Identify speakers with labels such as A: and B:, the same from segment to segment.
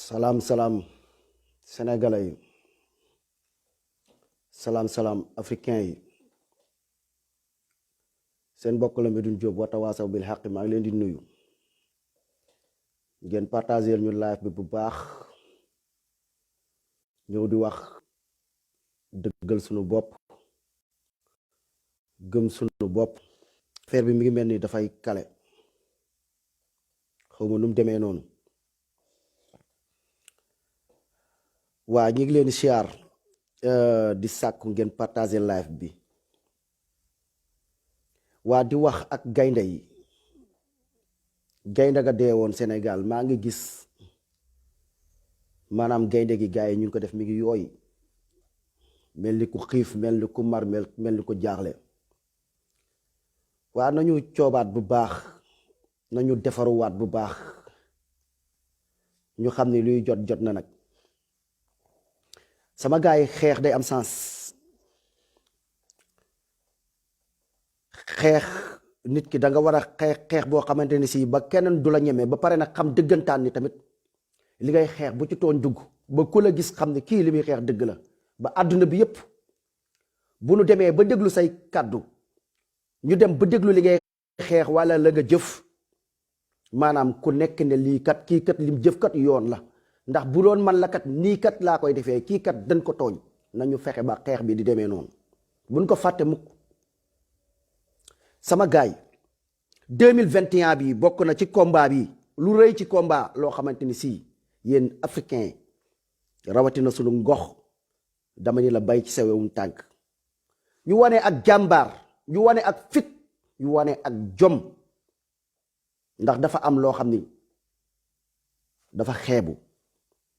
A: salaam salaam sénégalais yi salaam salaam africain yi seen mbokk la Medoune Diop Watawaasaw bil xaq maa ngi leen di nuyu ngeen partager ñu live bi bu baax ñëw di wax dëggal sunu bopp gëm sunu bopp affaire bi mi ngi mel ni dafay kale xawma nu mu demee noonu waa ñi ngi leen di siyaar di sàkku ngeen partager live bi waa di wax ak gaynde yi gaynde ga dee woon Sénégal maa ngi gis maanaam gaynde gi gars yi ñu ngi ko def mi ngi yooy mel ni ku xiif mel ni ku mar mel ni ku jaaxle waa nañu coobaat bu baax nañu defaruwaat bu baax ñu xam ne luy jot na nag sama gars yi xeex day am sens xeex nit ki da nga war a xeex boo xamante ni si ba kenn du la ñeme ba pare nag xam dëggantaan ni tamit li ngay xeex bu ci tooñ dugg ba ku la gis xam ne kii li muy xeex dëgg la ba àdduna bi yépp bu nu demee ba déglu say kàddu ñu dem ba déglu li ngay xeex wala la nga jëf maanaam ku nekk ne lii kat kii kat lim jëf kat yoon la ndax bu doon man la kat nii kat laa koy defee kii kat dañ ko tooñ nañu fexe ba xeex bi di demee noonu buñ ko fàtte mukk sama gaay 2021 bi bokk na ci combat bi lu rëy ci combat loo xamante ni si yéen africain rawatina sunu ngox dama ni la bay ci sewewum tànk ñu wane ak jàmbaar ñu wane ak fit ñu wane ak jom ndax dafa am loo xam ni dafa xeebu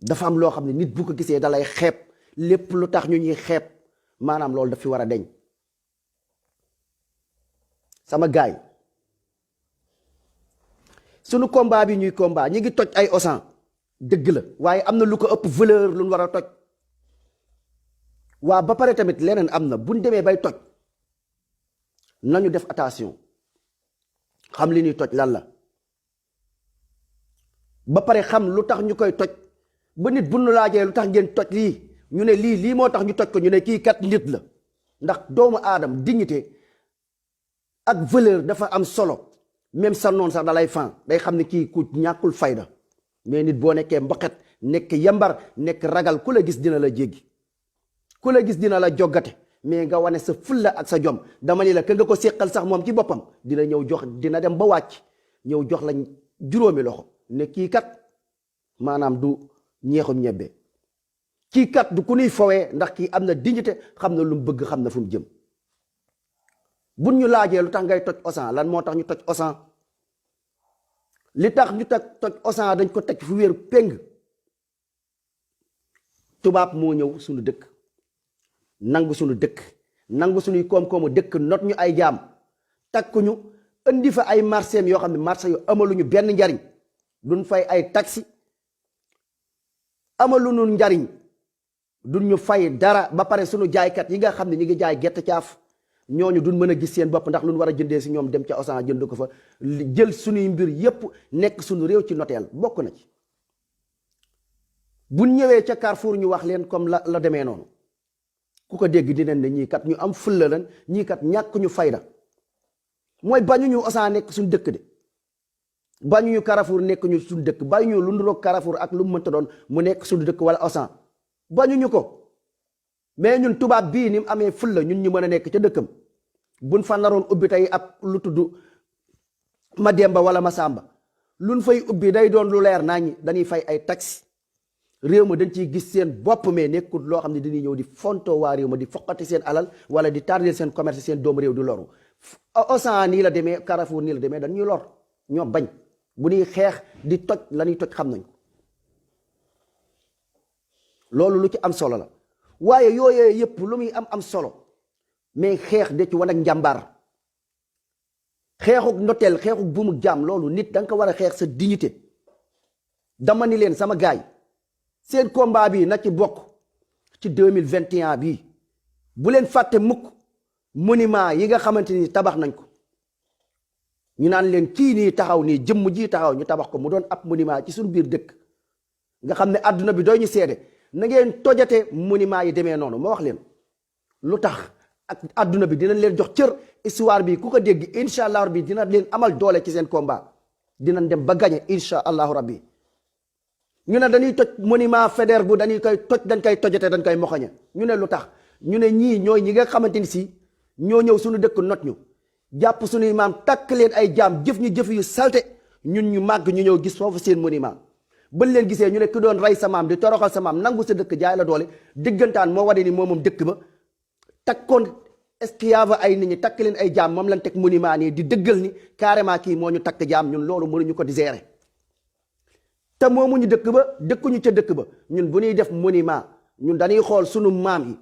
A: dafa am loo xam ne nit bu ko gisee dalay xeeb lépp lu tax ñu ñuy xeeb maanaam loolu daf fi war a deñ sama gaay sunu combat bi ñuy combat ñi ngi toj ay osan dëgg la waaye am na lu ko ëpp valeur lu ñu war a toj waa ba pare tamit leneen am na buñ demee bay toj nañu def attention xam li ñuy toj lan la ba pare xam lu tax ñu koy toj ba nit bu nu laajee lu tax ngeen toj lii ñu ne lii moo tax ñu toj ko ñu ne kii kat nit la ndax doomu aadam dignité ak valeur dafa am solo même sa noon sax dalay fan day xam ne kii ku ñàkkul fayda mais nit boo nekkee mboqet nekk yambar nekk ragal ku la gis dina la jéggi ku la gis dina la joggate mais nga wane sa fulla ak sa jom dama ni la ka nga ko séqal sax moom ci boppam dina ñëw jox dina dem ba wàcc ñëw jox la juróomi loxo ne kii kat maanaam du ñeexum ñebbe kii kat du ku nuy fowee ndax kii am na dignité xam na lu mu bëgg xam na fu mu jëm buñ ñu laajee lu tax ngay toj osan lan moo tax ñu toj osan li tax ñu toj osan dañ ko teg fu wéer péng tubaab moo ñëw suñu dëkk nangu suñu dëkk nangu suñuy koom-koomu dëkk not ñu ay jaam takkuñu indi fa ay marché yoo xam ne marché yu amaluñu benn njariñ duñ fay ay taxi amaluñu njariñ duñ ñu fay dara ba pare suñu jaaykat yi nga xam ne ñi ngi jaay gerte caaf ñooñu duñ mën a gis seen bopp ndax lu ñu war a jëndee si ñoom dem ca Auchan jënd ko fa jël suñuy mbir yépp nekk suñu réew ci noteel bokk na ci buñ ñëwee ca Carrefour ñu wax leen comme la demee noonu ku ko dégg dinañ ne ñii kat ñu am fulla lan ñii kat ñàkk ñu fayda mooy bañuñu Auchan nekk suñu dëkk de bañuñu Carrefour nekk ñu suñu dëkk bañuñu lu nduroog Carrefour ak lu mu mënta doon mu nekk suñu dëkk wala Auchan bañuñu ko mais ñun tubaab bii ni mu amee fulla ñun ñu mën a nekk ca dëkkam buñ fa naroon ubbi tey ab lu tudd Mademba wala Masamba luñ fay ubbi day doon lu leer naa ñi dañuy fay ay taxi réew ma dañ ciy gis seen bopp mais nekkul loo xam ne dañuy ñëw di fontoo waa réew ma di foqati seen alal wala di tardel seen commerce seen doomu réew di loru Auchan nii la demee Carrefour nii la demee dañuy lor ñoo bañ bu ñuy xeex di toj la ñuy toj xam nañ loolu lu ci am solo la waaye yooyee yépp lu muy am solo mais xeex de ci wan ak njàmbaar xeexuk noteel xeexuk buumu jaam loolu nit da nga ko war a xeex sa dignité dama ni leen sama gaay seen combat bi na ci bokk ci 2021 bii bu leen fàtte mukk monument yi nga xamante ni tabax nañ ko ñu naan leen kii nii taxaw nii jëmm ji taxaw ñu tabax ko mu doon ab monument ci suñu biir dëkk nga xam ne àdduna bi doy ñu seede na ngeen tojate monument yi demee noonu ma wax leen lu tax ak àdduna bi dinañ leen jox cër histoire bi ku ko dégg incha allah rabbi dina leen amal doole ci seen combat dinañ dem ba gagné incha allahu rabbi ñu ne dañuy toj monument Faidherbe bu dañ koy tojate dañ koy moxoñe ñu ne lu tax ñu ne ñii ñooy ñi nga xamante ni si ñoo ñëw suñu dëkk not ñu jàpp suñuy maam takk leen ay jaam jëf ñu jëf yu salte ñun ñu màgg ñu ñëw gis foofu seen monument bañ leen gisee ñu ne ki doon rey sa maam di toroxal sa maam nangu sa dëkk jaay la doole diggantaan moo wane ni moom dëkk ba takkoon esclave ay nit ñi takk leen ay jaam moom lañ teg monument nii di dëggal ni carrément kii moo ñu takk jaam ñun loolu mënuñu ko di gérer te moomuñu dëkk ba dëkkuñu ca dëkk ba ñun bu ñuy def monument ñun dañuy xool sunu maam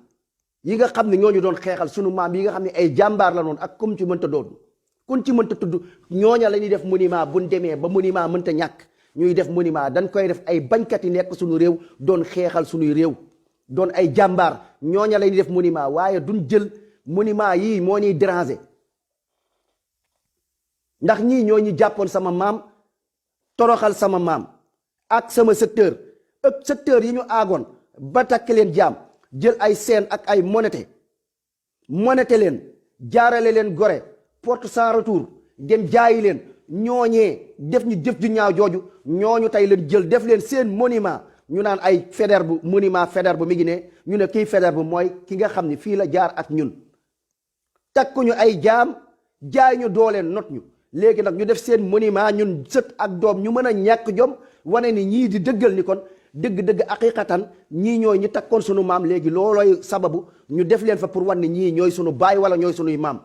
A: yi nga xam ne ñooñu doon xeexal sunu maam yi nga xam ne ay jàmbaar la noonu ak comme ci mënta doon kun ci mënta tudd ñooña la ñuy def monument buñ demee ba monument mënta ñàkk ñuy def monument dañ koy def ay bañkat yi nekk suñu réew doon xeexal suñuy réew doon ay jàmbaar ñooña la ñuy def monument waaye duñ jël monument yii moo ñuy déranger ndax ñii ñoo ñu jàppoon sama maam toroxal sama maam ak sama secteur ëpp secteur yi ñu aagoon ba takk leen jaam jël ay seen ak ay monété leen jaarale leen gore porte sans retour dem jaayi leen ñooñee def ñu jëf ju ñaaw jooju ñooñu tey leen jël def leen seen monument ñu naan ay Faidherbe monument Faidherbe mi ngi ne ñu ne kii Faidherbe mooy ki nga xam ne fii la jaar ak ñun takkuñu ay jaam jaay ñu dooleen not ñu léegi nag ñu def seen monument ñun sët ak doom ñu mën a ñàkk jom wane ni ñii di dëggal ni kon dëgg-dëgg aqiqatan ñii ñooy ñi takkoon sunu maam léegi loolooy sababu ñu def leen fa pour wan ne ñii ñooy sunu baay wala ñooy sunuy maam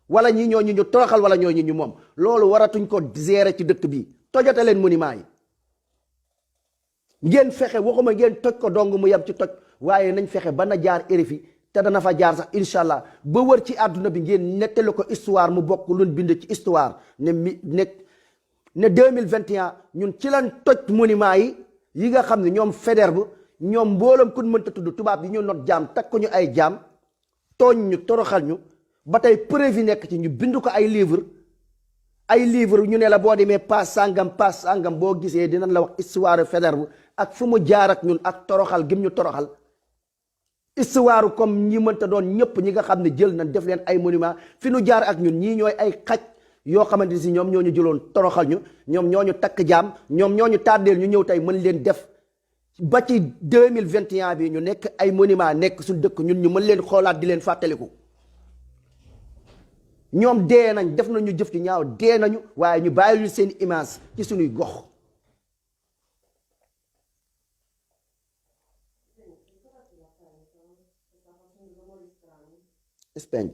A: wala ñii ñoo ñu toroxal wala ñoo ñu moom loolu waratuñ ko gérer ci dëkk bi tojate leen monument yi ngeen fexe waxuma ngeen toj ko dong mu yem ci toj waaye nañ fexe ba na jaar RFI te dana fa jaar sax incha allah ba wër ci àdduna bi ngeen nettali ko histoire mu bokk luñ bind ci histoire ne 2021 ñun ci lañ toj monument yi nga xam ne ñoom Faidherbe ñoom mboolam kun mënta tudd tubaab yi ñu not jaam takk ñu ay jaam tooñ ñu toroxal ñu ba tey preuve yi nekk ci ñu bind ko ay livre ñu ne la boo demee pass sangam boo gisee dinañ la wax histoire Faidherbe ak fu mu jaar ak ñun ak toroxal gim ñu toroxal histoire comme ñi mënta doon ñëpp ñi nga xam ne jël nañ def leen ay monument fi nu jaar ak ñun ñii ñooy ay xaj yoo xamante ni si ñoom ñoo ñu jëloon toroxal ñu ñoom ñoo ñu takk jaam ñoom ñoo ñu tàddeel ñu ñëw tey mën leen def ba ci 2021 bi ñu nekk ay monument nekk suñu dëkk ñun ñu mën leen xoolaat di leen fàttaliku ñoom dee nañ def nañu jëf ci ñaaw dee nañu waaye ñu bàyyi ñu seen image ci suñuy gox. Espagne.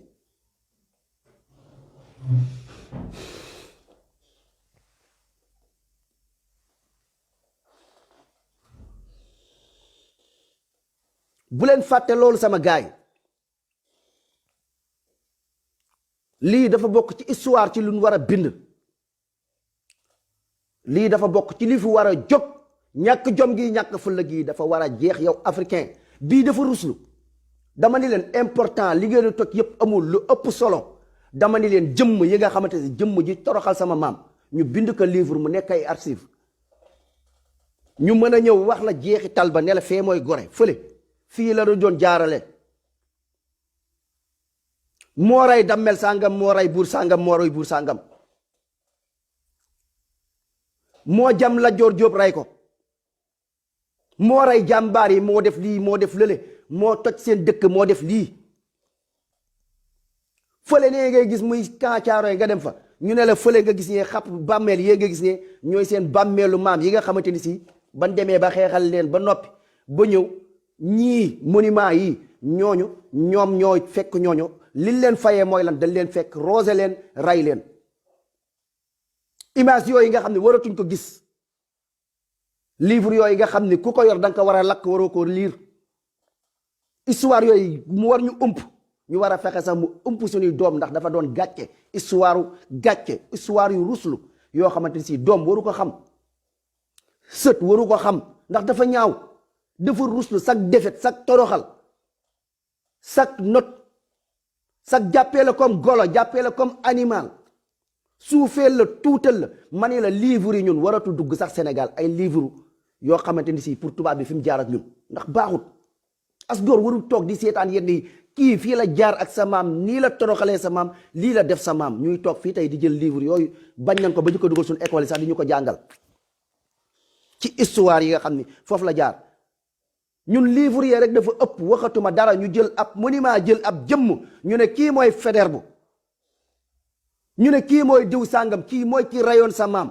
A: bu leen fàtte loolu sama gaay lii dafa bokk ci histoire ci lu ñu war a bind lii dafa bokk ci li fi war a jóg ñàkk jom gi ñàkk fulla gi dafa war a jeex yow africain bii dafa ruslu dama ni leen important li ngeen di toj yépp amul lu ëpp solo dama ni leen jëmm yi nga xamante ne jëmm ji toroxal sama maam ñu bind ko livre mu nekk ay archive ñu mën a ñëw wax la jeexital ba ne la fee mooy gore fële fii la doon jaarale moo rey dammel sàngam moo rey buur sàngam moo rey buur sàngam moo jam la joor jóob rey ko moo rey jàmbaar yi moo def lii moo def lële moo toj seen dëkk moo def lii fële nee ngay gis muy kancaaroy nga dem fa ñu ne la fële nga gis ne xap bàmmeel yee nga gis ne ñooy seen bàmmeelu maam yi nga xamante ni si ban demee ba xeexal leen ba noppi ba ñëw ñii monument yi ñoom ñoo fekk ñooñu liñ leen fayee mooy lan dañ leen fekk roose leen ray leen image yooyu nga xam ne waratuñ ko gis livre yooyu nga xam ne ku ko yor da nga ko war a lakk waroo ko liir histoire yooyu mu war ñu ñu war a fexe sax mu suñuy doom ndax dafa doon gàcce histoire yu ruslu yoo xamante ni si doom waru ko xam sët waru ko xam ndax dafa ñaaw dafa ruslu sag defet sag toroxal sag not sag jàppee la comme golo jàppee la comme animal suufeel la tuutal la ma ne la livre yi ñun waratu dugg sax Sénégal ay livre yoo xamante ni si pour tubaab bi fi mu jaar ak ñun ndax baaxut. as góor warul toog di seetaan yenn yi kii fii la jaar ak sa maam nii la toroxalee sa maam lii la def sa maam ñuy toog fii tey di jël livre yooyu bañ nañ ko ba ñu ko dugal suñu école yi sax di ñu ko jàngal ci histoire yi nga xam ni foofu la jaar. ñun livre yi rek dafa ëpp waxatuma dara ñu jël ab monument jël ab jëmm ñu ne kii mooy Faidherbe ñu ne kii mooy diw sàngam kii mooy ki rayoon sa maam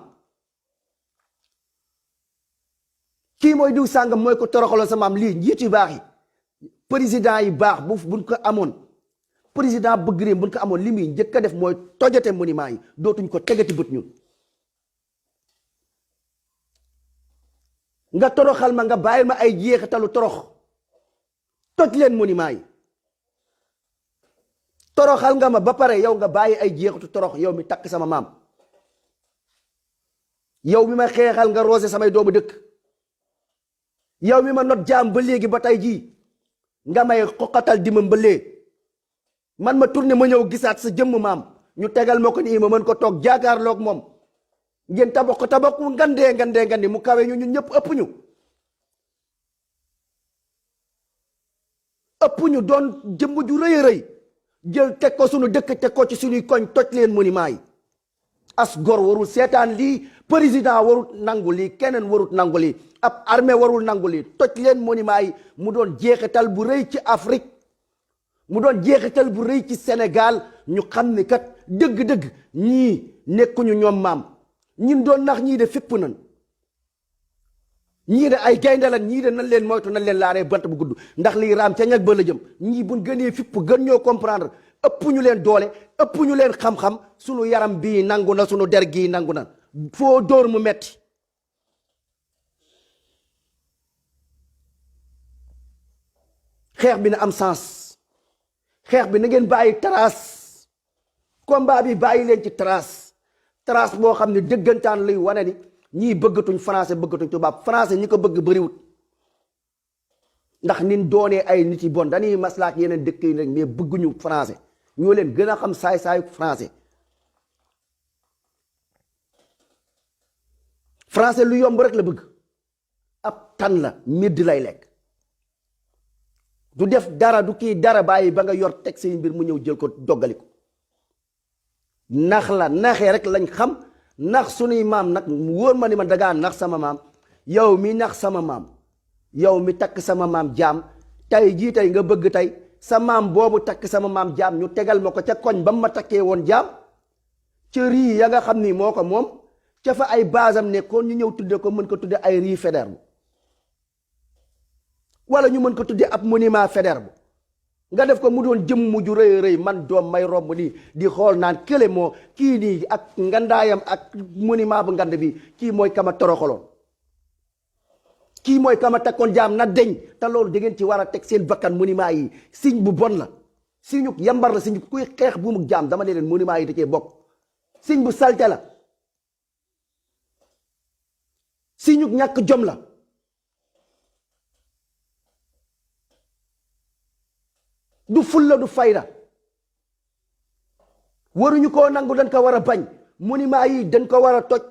A: kii mooy diw sàngam mooy ko toroxaloon sa maam lii njiit yu baax yi président yi baax buñ ko amoon président bëgg réew buñ ko amoon li muy njëkk a def mooy tojate monument yi dootuñ ko tegati bët ñun. nga toroxal ma nga bàyyil ma ay jeexitalu torox toj leen monument yi toroxal nga ma ba pare yow nga bàyyi ay jeexitu torox yow mi takk sama maam yow mi ma xeexal nga roose samay doomu dëkk yow mi ma not jaam ba léegi ba tey jii nga may xoqatal di ma mbalee man ma tourné ma ñëw gisaat sa jëmm maam ñu tegal ma ko nii ma mën ko toog jaakaarloog moom ngeen tabax ku ngandee mu kawe ñu ñun ñëpp ëpp ñu doon jëmm ju rëy a rëy jël teg ko suñu dëkk teg ko ci suñuy koñ toj leen monument yi. as gor warul seetaan lii président warul nangu lii keneen warul nangu lii ab armée warul nangu lii toj leen monument yi mu doon jeexital bu rëy ci Afrique mu doon jeexital bu rëy ci Sénégal ñu xam ni kat dëgg-dëgg ñii nekkuñu ñoom maam ñun doon nax ñii de fipp nan ñii de ay gaynde lan ñii de nan leen moytu nan leen laaree bant bu gudd ndax lii raam ca ñag ba la jëm ñii buñ gënee fipp gën ñoo comprendre ëpp ñu leen doole ëpp ñu leen xam-xam sunu yaram bii nangu na sunu der gii nangu na foo dóor mu metti xeex bi na am sens xeex bi na ngeen bàyyi trace combat bi bàyyi leen ci trace boo xam ne dëggantaan luy wane ni ñii bëggatuñ français bëggatuñ tubaab français ñi ko bëgg bëriwut ndax nin doonee ay nit yi bon dañuy maslaak yeneen dëkk yi rek mais bëgguñu français ñoo leen gën a xam saay-saayu français lu yomb rek la bëgg ab tan la medd lay lekk du def dara du kii dara bàyyi ba nga yor teg say mbir mu ñëw jël ko doggali ko nax la naxee rek lañ xam nax sunuy maam nag mu wóor ma ni ma dangaa nax sama maam yow mi nax sama maam yow mi takk sama maam jaam tey jii tey nga bëgg tey sa maam boobu takk sama maam jaam ñu tegal ma ko ca koñ ba mu ma takkee woon jaam ca rii ya nga xam ni moo ko moom ca fa ay basam nekkoon ñu ñëw tudde ko mën ko tudde ay rii Faidherbe wala ñu mën ko tudde ab monument Faidherbe nga def ko mu doon jëm mu ju rëy rëy man doom may romb nii di xool naan kële moo kii nii ak ngandaayam ak monument bu ngand bi kii mooy kama toroxaloon kii mooy kama takkoon jaam na deñ te loolu da ngeen ci war a teg seen bakkan monument yi signe bu bon la signe yambar la signe kuy xeex bu mu jaam dama ne leen monument yi da cee bokk signe bu salte la signe ñàkk jom la du fulla du fayda waruñu koo nangu dañ ko war a bañ monument yi dañ ko war a toj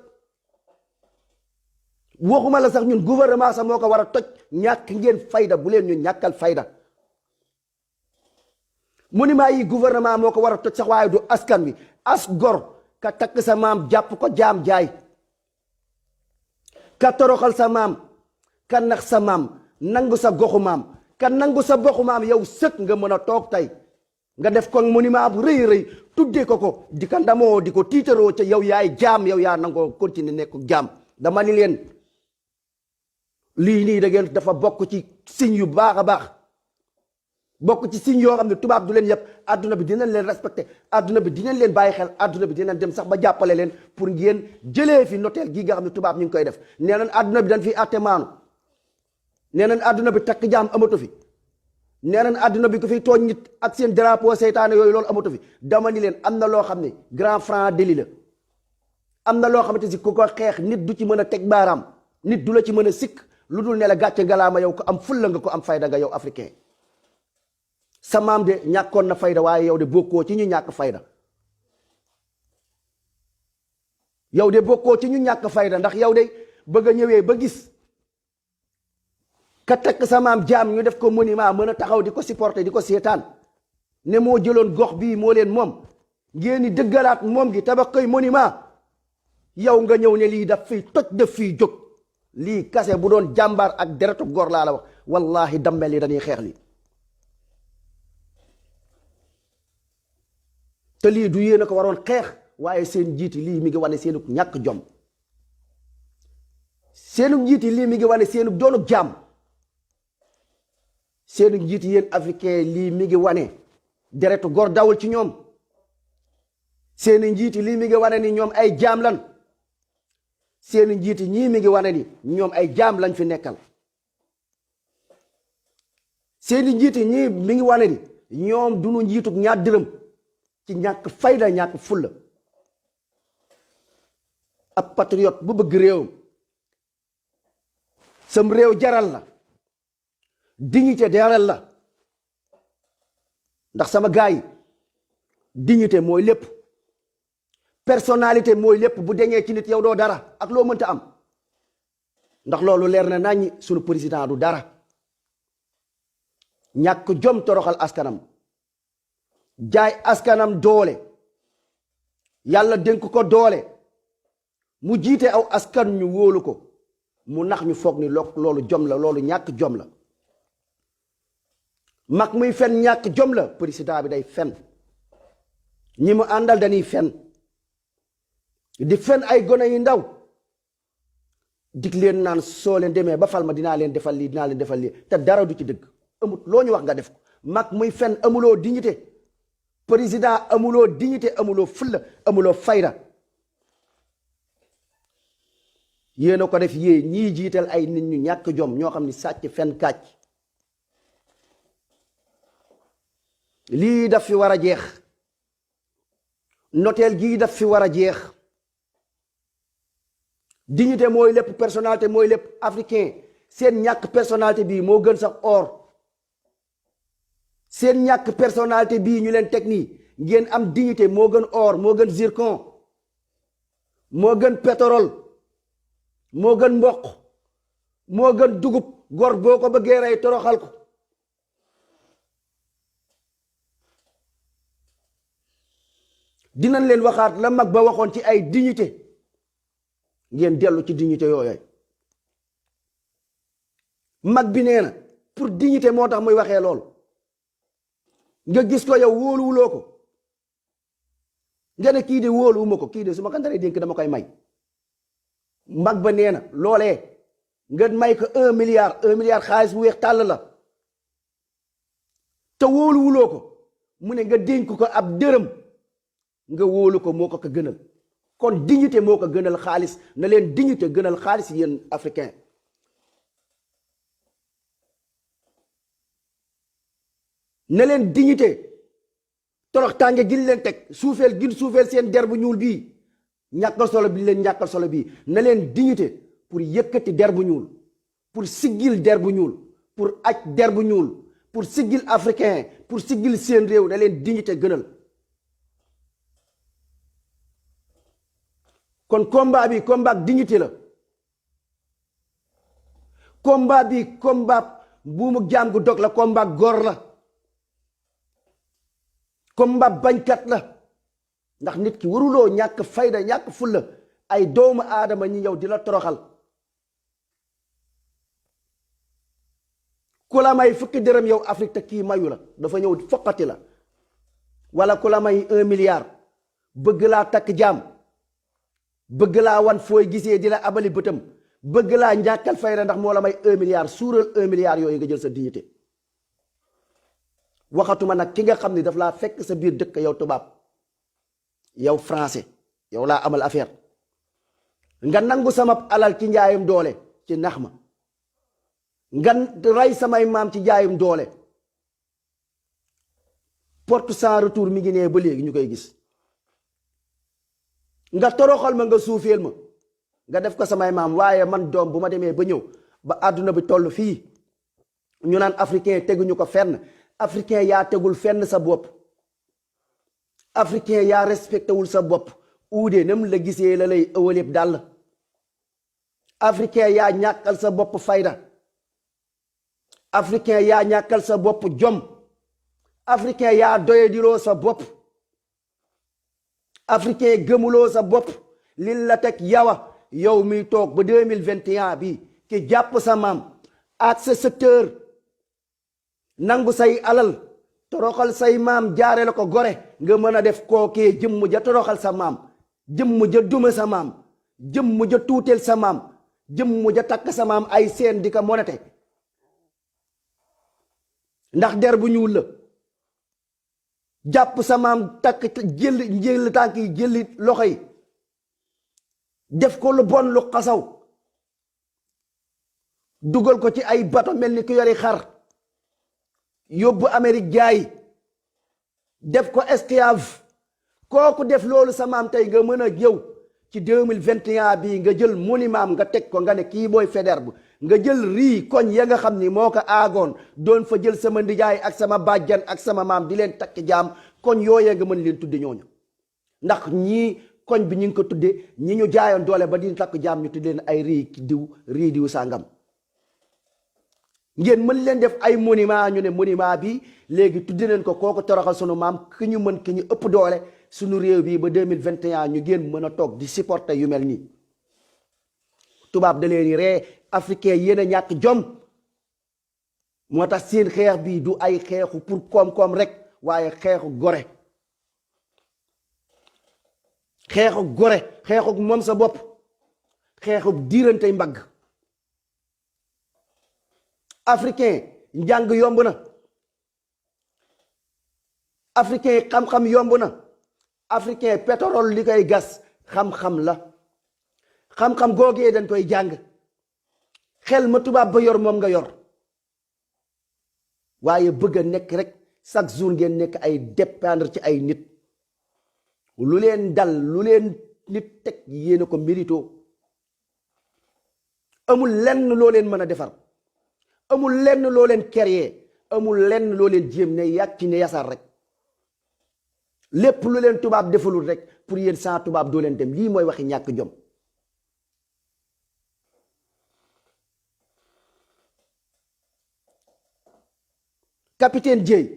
A: waxuma la sax ñun gouvernement sax moo ko war a toj ñàkk ngeen fayda bu leen ñu ñàkkal fayda monument yi gouvernement moo ko war a toj sax waaye du askan wi as gor ka takk sa maam jàpp ko jaam jaay ka toroxal sa maam ka nax sa maam nangu sa goxu maam ka nangu sa boxu maam yow sët nga mën a toog tey nga def ko monument bu rëy rëy tuddee ko di ko ndamoo di ko tiitaroo ca yow yaay jaam yow yaa nangoo continuer nekk jaam dama ni leen lii nii da ngeen dafa bokk ci signe yu baax a baax bokk ci signe yoo xam ne tubaab du leen yëpp adduna bi dinañ leen respecté adduna bi dinañ leen bàyyi xel adduna bi dinañ dem sax ba jàppale leen pour ngeen jëlee fi noteel gii nga xam ne tubaab ñu ngi koy def nee nañ adduna bi dañ fi àtte maanu nee nañ adduna bi takk jaam amatu fi nee nañ adduna bi ko fi tooñ nit ak seen drapeau seytaane yooyu loolu amatu fi dama ni leen am na loo xam ne grand franc délit la am na loo xamante si ku ko xeex nit du ci mën a teg baaraam nit du la ci mën a sikk lu dul ne la gàcce ngalaama yow ko am fulla nga ko am fayda nga yow africain sa maam de ñàkkoon na fayda waaye yow de bokkoo ci ñu ñàkk fayda yow de bokkoo ci ñu ñàkk fayda ndax yow de bëgg a ñëwee ba gis ka takk sa maam jaam ñu def ko monument mën a taxaw di ko supporter di ko seetaan ne moo jëloon gox bii moo leen moom ngeen di dëggalaat moom gi tabax koy monument yow nga ñëw ne lii daf fiy toj daf fiy jóg lii kase bu doon jàmbaar ak deretu góor laa la wax wallahi dammel yi dañuy xeex lii te lii du yéen a ko waroon xeex waaye seen jiiti lii mi ngi wane seenu ñàkk jom seenu njiiti lii mi ngi wane seenu doonu jaam seenu njiiti yéen africain lii mi ngi wane deretu góor dawul ci ñoom seeni njiiti lii mi ngi wane ni ñoom ay jaam lan seeni njiiti ñii mi ngi wane ni ñoom ay jaam lañ fi nekkal seeni njiiti ñii mi ngi wane ni ñoom duñu njiitug ñaar dërëm ci ñàkk fayda ñàkk fulla ab patriote bu bëgg réewam sam réew jaral la dignité jaral la ndax sama gaay yi dignité mooy lépp personnalité mooy lépp bu deñee ci nit yow doo dara ak loo mënta am ndax loolu leer na naññi sunu président du dara ñàkk jom toroxal askanam jaay askanam doole yàlla dénk ko doole mu jiite aw askan ñu wóolu ko mu nax ñu foog ni loolu jom la loolu ñàkk jom la mag muy fen ñàkk jom la président bi day fen ñi mu àndal dañuy fen di fen ay gone yi ndaw dig leen naan soo leen demee ba fal ma dinaa leen defal lii te dara du ci dëgg amut loo ñu wax nga def ko mag muy fen amuloo dignité président amuloo dignité amuloo fulla amuloo fayda yéena ko def yée ñii jiital ay nit ñu ñàkk jom ñoo xam ni sàcc fen kàcc lii daf fi war a jeex noteel gii daf fi war a jeex dignité mooy lépp personnalité mooy lépp africain seen ñàkk personnalité bii moo gën sax or seen ñàkk personnalité bii ñu leen teg nii ngeen am dignité moo gën or moo gën zircon moo gën pétrole moo gën mboq moo gën dugub gor boo ko bëggee rey toroxal ko dinañ leen waxaat la mag ba waxoon ci ay dignité ngeen dellu ci dignité yooyu mag bi nee na pour dignité moo tax muy waxee lool nga gis ko yow wóoluwuloo ko nga ne kii de wóoluwuma ko kii de su ma kan daree dénk dama koy may mag ba nee na loolee nga may ko 1 milliard xaalis bu weex tàll la te wóoluwuloo ko mu ne nga dénk ko ab dërëm nga wóolu ko moo ko gënal kon dignité moo ko gënal xaalis na leen dignité gënal xaalis yéen africain na leen dignité torox tànge gi leen teg suufeel seen der bu ñuul bii ñàkkal solo bi leen ñàkkal solo bii na leen dignité pour yëkkati der bu ñuul pour siggil der bu ñuul pour aj der bu ñuul pour siggil africain pour siggil seen réew na leen dignité gënal kon combat bi combat dignité la combat bi combat buumu jaam gu dog la combat góor la combat bañkat la ndax nit ki waruloo ñàkk fayda ñàkk fulla ay doomu aadama ñi yow di la toroxal ku la may fukki dërëm yow Afrique te kii mayu la dafa ñëw foqati la wala ku la may 1 milliard bëgg laa takk jaam bëgg laa wan fooy gisee di la abali bëtam bëgg laa ñàkkal fayda ndax moo la may 1 milliard suural 1 milliard yooyu nga jël sa dignité waxatuma nag ki nga xam ne daf laa fekk sa biir dëkk yow tubaab yow français yow laa amal affaire nga nangu sama alal ci njaayum doole ci nax ma nga rey samay maam ci njaayum doole porte sans retour mi ngi nee ba léegi ñu koy gis nga toroxal ma nga suufeel ma nga def ko samay maam waaye man doom bu ma demee ba ñëw ba àdduna bi toll fii ñu naan africain teguñu ko fenn africain yaa tegul fenn sa bopp africain yaa respecté wul sa bopp uude nam la gisee la lay ëwaleeb dàll africain yaa ñàkkal sa bopp fayda africain yaa ñàkkal sa bopp jom africain yaa doyadiloo sa bopp africain gëmuloo sa bopp li la teg yow mi toog ba 2021 bi ki jàpp sa maam ak sa secteur nangu say alal toroxal say maam jaare la ko gore nga mën a def kookee jëmm ja toroxal sa maam jëmm ja duma sa maam jëmm ja tuuteel sa maam jëmm ja takk sa maam ay seen di ko monate ndax der bu ñuul la jàpp sa maam takk jël tànk yi jëli loxo yi def ko lu bon lu xasaw dugal ko ci ay bato mel ni ku yori xar yóbbu Amérique jaay def ko esclave kooku def loolu sa maam tey nga mën a jëw ci 2021 bii nga jël monument nga teg ko nga ne kii booy Faidherbe nga jël rii koñ ya nga xam ni moo ko aagoon doon fa jël sama ndijaay ak sama bàjjan ak sama maam di leen takk jaam koñ yooyee nga mën leen tudde ñooñu ndax ñii koñ bi ñu ngi ko tudde ñi ñu jaayoon doole ba di takk jaam ñu tudde leen ay rii diw sàngam ngeen mën leen def ay monument ñu ne monument bi léegi tudde leen ko kooku toroxal sunu maam ki ñu mën ki ñu ëpp doole sunu réew bi ba 2021 ñu génn mën a toog di supporter yu mel nii tubaab da leen ree africain yéen a ñàkk jom moo tax seen xeex bi du ay xeexu pour koom-koom rek waaye xeexu gore xeexu moom sa bopp xeexu diirantey mbagg africain njàng yomb na africain xam-xam yomb na africain pétrole li koy gas xam-xam la xam-xam googee dañ koy jàng xel ma tubaab ba yor moom nga yor waaye bëgg a nekk rek chaque jour ngeen nekk ay dépendre ci ay nit lu leen dal lu leen nit teg yéena ko mérito amul lenn loo leen mën a defar amul lenn loo leen créer amul lenn loo leen jéem ne yàcc ne yasar rek lépp lu leen tubaab defalul rek pour yéen sans tubaab doo leen dem lii mooy waxi ñàkk jom capitaine Dièye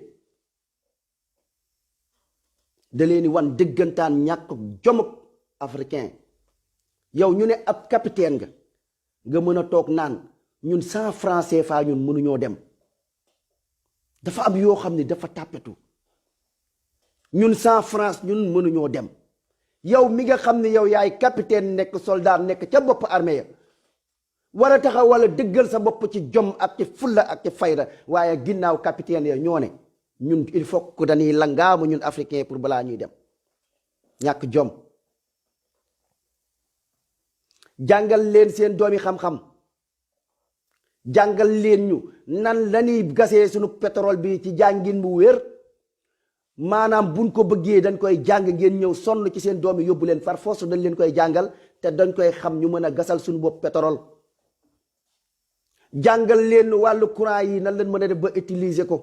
A: da leen wan dëggantaan ñàkk jomuk africain yow ñu ne ab capitaine nga mën a toog naan ñun 100 francs CFA ñun mënuñoo dem dafa am yoo xam ne dafa tàppetu ñun 100 francs ñun mënuñoo dem yow mi nga xam ne yow yaay capitaine nekk soldat nekk ca bopp armée ya war a taxaw wala dëggal sa bopp ci jom ak ci fulla ak ci fayda waaye ginnaaw capitaine ya ñoo ne ñun il faut que dañuy langaamu ñun africain pour balaa ñuy dem ñàkk jom jàngal leen seen doomi xam-xam jàngal leen ñu nan lañuy gasee suñu pétrole bi ci jàngin bu wér maanaam buñ ko bëggee dañ koy jàng ngeen ñëw sonn ci seen doomi yóbbu leen far force dañ leen koy jàngal te dañ koy xam ñu mën a gasal suñu bopp pétrole jàngal leen wàllu courant yi nan lañ mën a def ba utiliser ko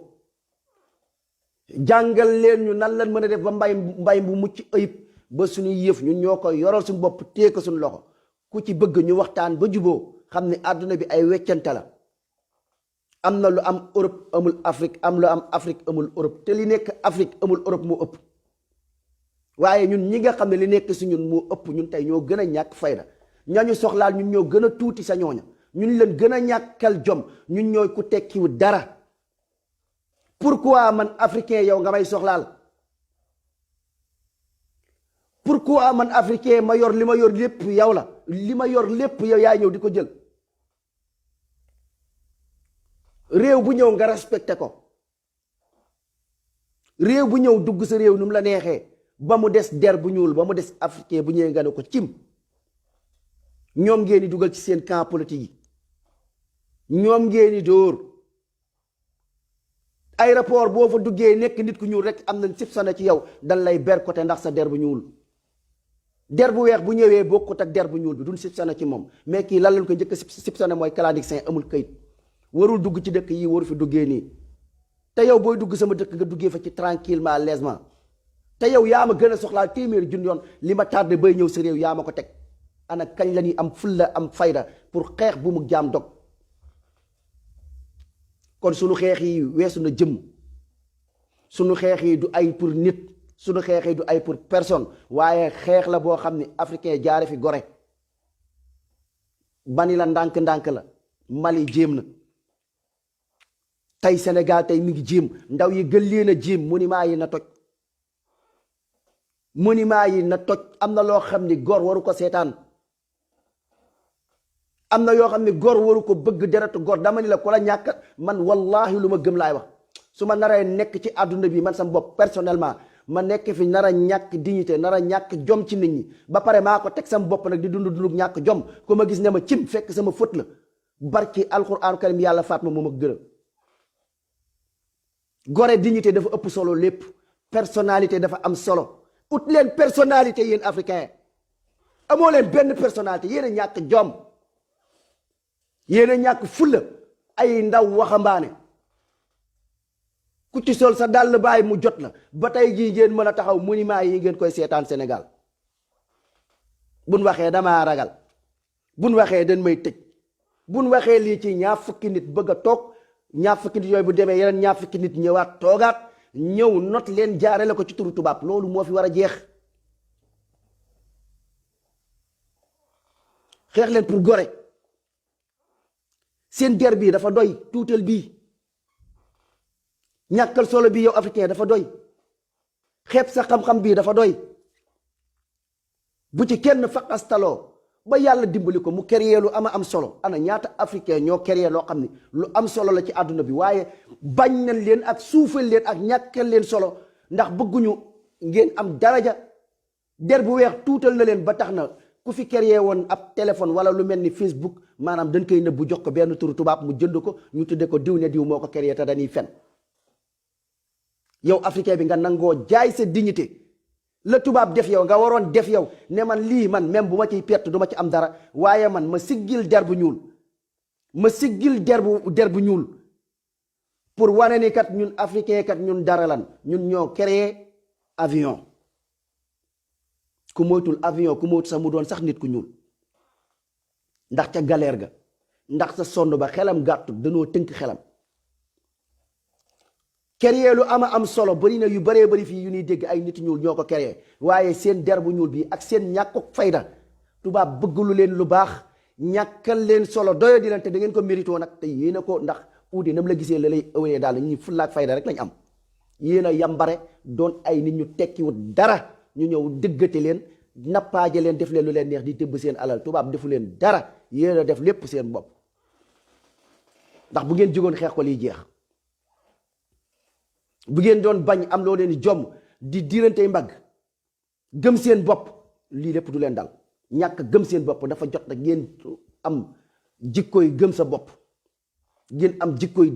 A: jàngal leen ñu nan lañ mën a def ba mbay bu mucc ayib ba suñuy yëf ñun ñoo koy yoral suñu bopp téye ko suñu loxo ku ci bëgg ñu waxtaan ba juboo xam ne àdduna bi ay weccante la am na lu am Europe amul Afrique am lu am Afrique amul Europe te li nekk Afrique amul Europe moo ëpp waaye ñun ñi nga xam ne li nekk si ñun moo ëpp ñun tey ñoo gën a ñàkk fayda ñañu soxlaal ñun ñoo gën a tuuti sa ñooña ñun leen gën a ñàkkal jom ñun ñooy ku tekkiwu dara pourquoi man africain yow nga may soxlaal pourquoi man africain ma yor li ma yor lépp yow la li ma yor lépp yow yaay ñëw di ko jël réew bu ñëw nga respecté ko réew bu ñëw dugg sa réew nu mu la neexee ba mu des der bu ñuul ba mu des africain bu ñëwee nga ne ko cim ñoom ngeen di dugal ci seen camp politique yi ñoom ngeen di dóor aéroport boo fa duggee nekk nit ku ñuul rek am nañ sib sana ci yow dan lay ber côté ndax sa der bu ñuul der bu weex bu ñëwee bokkut ak der bu ñuul bi duñ sib sana ci moom mais kii lan lañ ko njëkk sib sana mooy clandestin amul kayit warul dugg ci dëkk yi waru fi duggee nii te yow booy dugg sama dëkk nga duggee fa ci tranquillement l'aisement te yow yaa ma gën a soxlaa téeméeri junni yoon li ma tardé bay ñëw sa réew yaa ma ko teg ana kañ la ñuy am fulla am fayda pour xeex bu mu jaam dog kon sunu xeex yi weesu na jëmm, sunu xeex yi du ay pour nit, sunu xeex yi du ay pour personne, waaye xeex la boo xam ni africain jaare fi gore. bani la ndànk-ndànk la. Mali jéem na, tey Sénégal tey mi ngi jéem, ndaw yi gën leen a jéem. monument yi na toj, monument yi na toj. am na loo xam ni góor waru ko seetaan, am na yoo xam ne góor waru ko bëgg deretu góor. dama ni la ku la ñàkk, man wallahi lu ma gëm laay wax. su ma naree nekk ci àdduna bi man sama bopp personnellement ma nekk fi nar a ñàkk dignité, nar a ñàkk jom ci nit ñi, ba pare maa ko teg sama bopp nag di dund dundug ñàkk jom, ku ma gis ne ma cim fekk sama fët la, barki alxuraan karim yàlla faat ma moom ak gërëm. gore dignité dafa ëpp solo lépp, personnalité dafa am solo. ut leen personnalité yéen africain, amoo leen benn personnalité, yéen a ñàkk jom, yéen a ñàkk fulla, ay ndaw waxambaane. ku ci sol sa dàll bàyyi mu jot la, ba tey jii ngeen mën a taxaw monument yi ngeen koy seetaan Sénégal. buñ waxee damaa ragal, buñ waxee dañ may tëj, buñ waxee lii ci ñaar fukki nit bëgg a toog, ñaar fukki nit yooyu bu demee yeneen ñaar fukki nit ñëwaat toogaat, ñëw not leen jaarale ko ci turu tubaab. loolu moo fi war a jeex. xeex leen pour gore. seen der bii dafa doy, tuutal bii, ñàkkal solo bi yow africain dafa doy, xeeb sa xam-xam bii dafa doy. bu ci kenn faqastaloo ba yàlla dimbali ko mu créer lu am solo. ana ñaata africain ñoo créer loo xam ni lu am solo la ci àdduna bi, waaye bañ nañ leen ak suufal leen ak ñàkkal leen solo ndax bëgguñu ngeen am daraja. der bu weex tuutal na leen ba tax na ku fi créer woon ab téléphone wala lu mel ni Facebook, maanaam dañ koy nëbbu jox ko benn turu tubaab mu jënd ko, ñu tudde ko diw ne diw moo ko créer te dañuy fen. yow africain bi nga nangoo jaay sa dignité, la tubaab def yow nga waroon def yow ne man lii man même bu ma ciy perte du ma ci am dara, waaye man ma siggil der bu ñuul, ma siggil der bu ñuul pour wane ni kat ñun africain kat ñun dara lan. ñun ñoo créé avion. ku moytul avion, ku moytu sax mu doon sax nit ku ñuul, ndax ca galère ga, ndax sa sonn ba xelam gàttu, danoo tënk xelam. créer lu am solo bari na yu baree bari fii yu ñuy dégg ay nit ñuul ñoo ko créer, waaye seen der bu ñuul bi ak seen ñàkkuk fayda, tubaab bëgg lu leen lu baax, ñàkkal leen solo, doyo di leen te da ngeen ko mérito nag. te yéen a ko, ndax uudi nam la gisee la lay ëwee daal ñu fullaak fayda rek lañ am. yéen a yambare doon ay nit ñu tekkiwut dara, ñu ñëw dëggate leen, nappaaje leen, def leen lu leen neex, di tëbb seen alal. tubaab defu leen dara, yéen a def lépp seen bopp. ndax bu ngeen jógoon xeex ko liy jeex, bu ngeen doon bañ am loo leen di jomm di diirante mbagg, gëm seen bopp, lii lépp du leen dal. ñàkk gëm seen bopp dafa jot nag ngeen am jikkooy gëm sa bopp, ngeen am jikkooy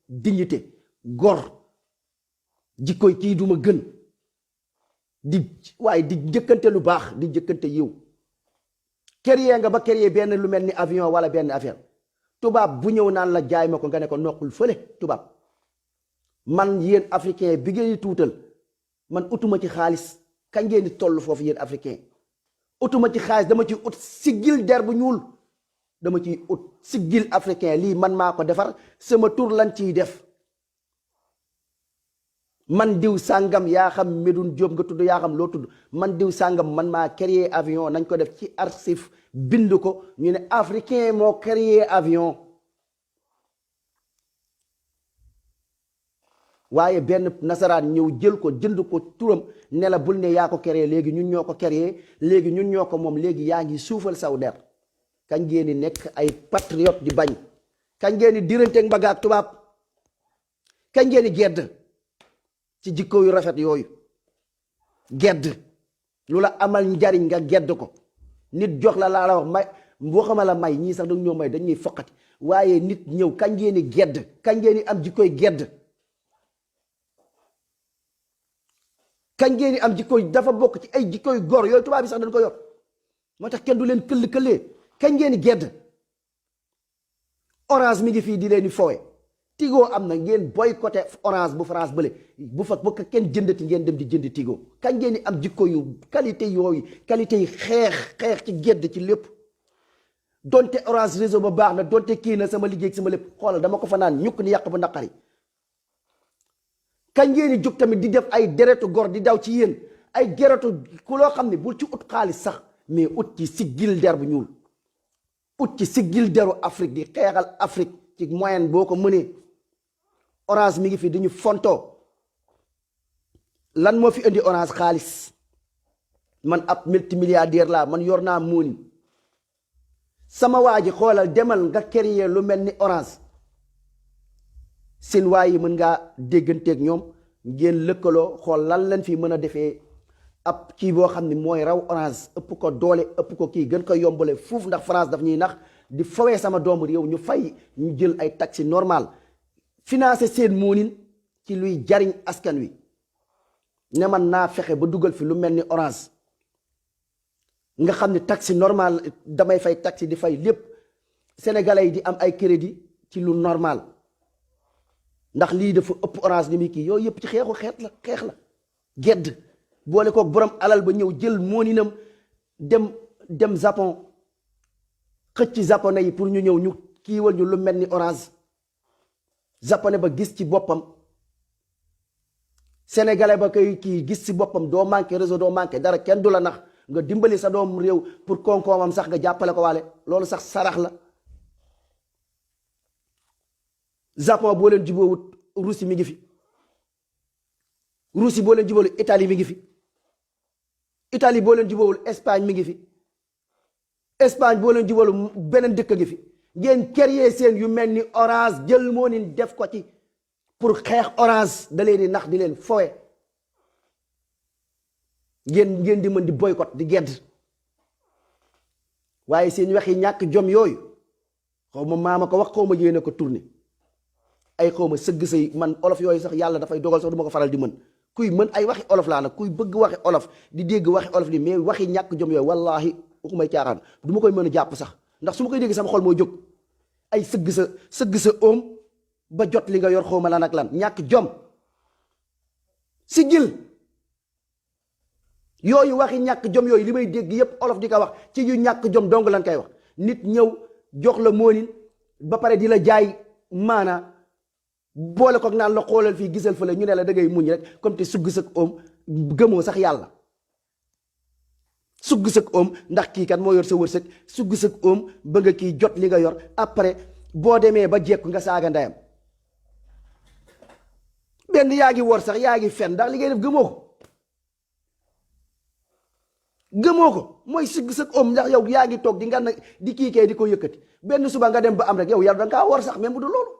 A: dignité, gor, jikkooy kii duma gën, waaye di jëkkante lu baax, di jëkkante yiw. créer nga ba créer benn lu mel ni avion wala benn affaire, tubaab bu ñëw naan la jaay ma ko nga ne ko noqul fële. tubaab, man yéen africain bi ngeen di tuutal, man utuma ci xaalis. kañ ngeen di toll foofu yéen africain? utuma ci xaalis, dama ci ut siggil der bu ñuul, dama ciy ut siggil africain. lii man maa ko defar, sama tur lañ ciy def. man diw sàngam, yaa xam Medoune Diop nga tudd, yaa xam loo tudd, man diw sàngam man maa créer avion. nañ ko def ci archive, bind ko, ñu ne africain moo créer avion. waaye benn nasaraan ñëw jël ko, jënd ko turam, ne la bul ne yaa ko créé, léegi ñun ñoo ko créé, léegi ñun ñoo ko moom, léegi yaa ngi suufal saw der. kañ ngeen di nekk ay patriote di bañ? kañ ngeen di diranteeg mbagg ak tubaab? kañ ngeen di gedd ci jikko yu rafet yooyu? gedd lu la amal njariñ nga gedd ko. nit jox la laa la wax may, waxuma la may, ñii sax dañ ñoo may, dañuy foqati. waaye nit ñëw, kañ ngeen di gedd? kañ ngeen di am jikkoy gedd? kañ ngeen di am jikko? dafa bokk ci ay jikkoy góor yooyu, tubaab bi sax dañ ko yor, moo tax kenn du leen këll-këllee. kañ ngeen di gedd? Orange mi ngi fii di leen di fowe, Tigo am na, ngeen boycotté Orange bu France bële, bu fa ba kenn jëndati, ngeen dem di jënd Tigo. kañ ngeen di am jikko yu qualité yooyu, qualité yi xeex ci gedd ci lépp. donte Orange réseau ba baax na donte kii na sama liggéey sama lépp xoolal dama ko fa naan ñukk ni yàq bu naqari. kañ ngeen di jóg tamit di def ay deretu gor di daw ci yéen ay deretu ku loo xam ne bul ci ut xaalis sax mais ut ci siggil der bu ñuul ut ci siggil deru Afrique di xeexal Afrique ci moyen boo ko mënee. Orange mi ngi fi dañu fontoo lan moo fi indi Orange xaalis man ab multimilliardaire laa man yor naa muuni sama waa ji xoolal demal nga créer lu mel ni Orange seen waa yi mën ngaa dégganteeg ñoom ngeen lëkkaloo xool lan lañ fi mën a defee ab kii boo xam ne mooy raw Orange ëpp ko doole ëpp ko kii gën ko yombale fuuf ndax France daf ñuy nax di fawee sama doomu réew ñu fay ñu jël ay taxi normal financer seen moonin ci luy jariñ askan wi ne man naa fexe ba dugal fi lu mel ni Orange nga xam ne taxi normal damay fay taxi di fay lépp sénégalais yi di am ay crédit ci lu normal ndax lii dafa ëpp Orange ni muy kii yooyu yëpp ci xeex la gedd boole kook borom alal ba ñëw jël mooninam dem Japon xëcc japonais yi pour ñu ñëw ñu kiiwal ñu lu mel ni Orange japonais ba gis ci boppam sénégalais ba koy kii gis ci boppam doo manqué réseau doo manqué dara kenn du la nax nga dimbali sa doom réew pour koom-koomam sax nga jàppale ko waale loolu sax sarax la. Japon boo leen jubóowut Russie mi ngi fi Russie boo leen jubóowul Italie mi ngi fi Italie boo leen jubóowul Espagne mi ngi fi Espagne boo leen jubóowul beneen dëkk ngi fi. ngeen créer seen yu mel ni Orange jël moo ni def ko ci pour xeex Orange da leen di nax di leen fowe ngeen di mën di boycott di gedd waaye seen waxi ñàkk jom yooyu xaw ma maama ko wax xaw ma yéene ko tourné ay xaw ma sëgg say man olof yooyu sax yàlla dafay dogal sax du ma ko faral di mën kuy mën ay waxi olof laa nag kuy bëgg waxi olof di dégg waxi olof di mais waxi ñàkk jom yooyu wallaahi waxumay caaxaan du ma koy mën a jàpp sax ndax su ma koy dégg sama xol mooy jóg ay sëgg sa oom ba jot li nga yor xawma lan ak lan ñàkk jom siggil yooyu waxi ñàkk jom yooyu li may dégg yépp olof di ko wax ci yu ñàkk jom dong lan koy wax nit ñëw jox la moonin ba pare di la jaay maana boole ko naan la xoolal fii gisal fële ñu ne la da ngay muñ rek comme te sugg sa oom gëmoo sax yàlla sugg sëg oom ndax kii kat moo yor sa wërsëg sugg sëg oom ba nga kii jot li nga yor après boo demee ba jekku nga saaga ndeyam benn yaa ngi wor sax yaa ngi fen ndax li ngay def gëmoo ko mooy sugg sëg oom ndax yow yaa ngi toog di nga di kii kee di ko yëkkati benn suba nga dem ba am rek yow da ngaa wor sax même bu du loolu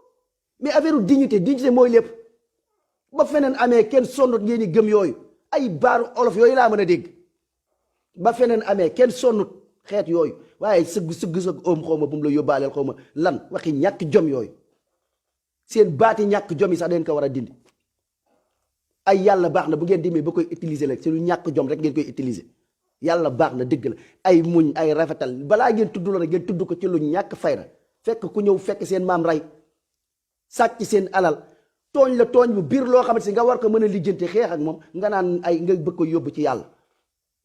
A: mais affaire dignité mooy lépp ba feneen amee kenn sonnut ngeen di gëm yooyu ay baaru olof yooyu laa mën a dégg ba feneen amee kenn sonnut xeet yooyu waaye sëgg oom xaw ma bu mu la yóbbaaleel xaw ma lan waxi ñàkk jom yooyu seen baati ñàkk jom yi sax dañ ko war a dindi ay yàlla baax na bu ngeen dimee ba koy utiliser rek c'est lu ñàkk jom rek ngeen koy utiliser yàlla baax na dëgg la ay muñ ay rafetal balaa ngeen tudd la rek ngeen tudd ko ci lu ñàkk fayda fekk ku ñëw fekk seen maam rey sàcc seen alal tooñ la tooñ bu biir loo xamante si nga war ko mën a lijjanti xeex ak moom nga naan ay nga bëgg ko yóbbu ci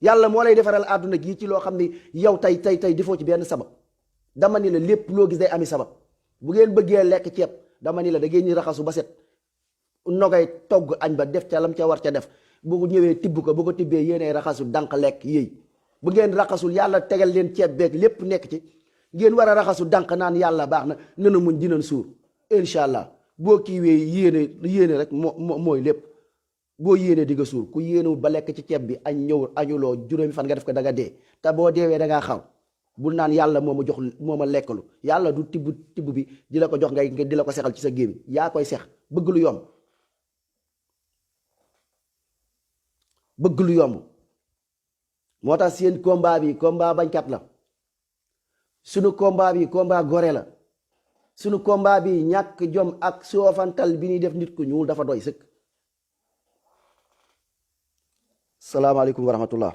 A: yàlla moo lay defaral àdduna gii ci loo xam ne yow tey defoo ci benn sabab dama ni la lépp loo gis day ami sabab bu ngeen bëggee lekk ceeb dama ni la da ngeen ñi raxasu ba set nogay togg añ ba def ca lam ca war ca def bu ñëwee tibb ko bu ko tibbee yéenay raxasu dànq lekk yéey bu ngeen raxasul yàlla tegal leen ceeb beeg lépp nekk ci ngeen war a raxasu dànq naan yàlla baax na nana muñ dinañ suur incha allah boo kiiwee yéene rek mooy lépp boo yéenee di nga suur ku yéenewul ba lekk ci ceeb bi añ ñëw añuloo juróomi fan nga def ko da nga dee te boo deewee da ngaa xaw bul naan yàlla moo ma jox moo ma lekkalu yàlla du tibb bi di la ko jox ngay di la ko sexal ci sa gémmiñ yaa koy sex bëgg lu yomb moo tax seen combat bi combat bañkat la sunu combat bi combat gore la sunu combat bi ñàkk jom ak soofantal bi ñuy def nit ku ñuul dafa doy sëkk. salaamaaleykum wa rahmatullah.